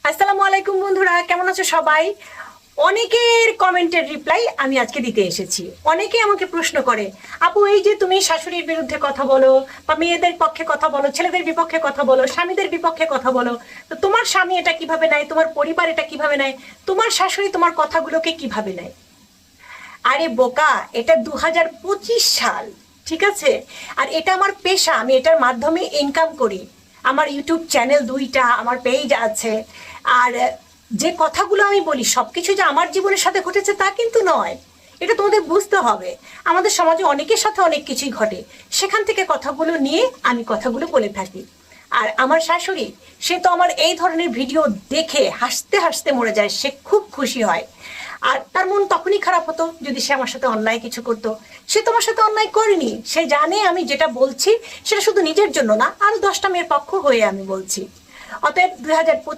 আসসালামু আলাইকুম বন্ধুরা, কেমন আছো সবাই? অনেকের কমেন্টের রিপ্লাই আমি আজকে দিতে এসেছি। অনেকে আমাকে প্রশ্ন করে, আপু এই যে তুমি শাশুড়ির বিরুদ্ধে কথা বলো বা মেয়েদের পক্ষে কথা বলো, ছেলেদের বিপক্ষে কথা বলো, স্বামীদের বিপক্ষে কথা বলো, তো তোমার স্বামী এটা কিভাবে নেয়, তোমার পরিবার এটা কিভাবে নেয়, তোমার শাশুড়ি তোমার কথাগুলোকে কিভাবে নেয়? আরে বোকা, এটা 2025 সাল, ঠিক আছে? আর এটা আমার পেশা, আমি এটার মাধ্যমে ইনকাম করি। আমার ইউটিউব চ্যানেল দুইটা, আমার পেজ আছে। আর যে কথাগুলো আমি বলি সবকিছু যে আমার জীবনের সাথে ঘটেছে তা কিন্তু নয়। এটা তোমাদের বুঝতে হবে। আমাদের সমাজে অনেকের সাথে অনেক কিছুই ঘটে, সেখান থেকে কথাগুলো নিয়ে আমি কথাগুলো বলে থাকি। আর আমার শাশুড়ি, সে তো আমার এই ধরনের ভিডিও দেখে হাসতে হাসতে মরে যায়, সে খুব খুশি হয়। আর তার মন তখনই খারাপ হতো যদি সে আমার সাথে অন্যায় কিছু করতো। সে তোমার সাথে অন্যায় করেনি, সে জানে আমি যেটা বলছি সেটা শুধু নিজের জন্য না, আরো 10টা মেয়ের পক্ষ হয়ে আমি বলছি। অতএব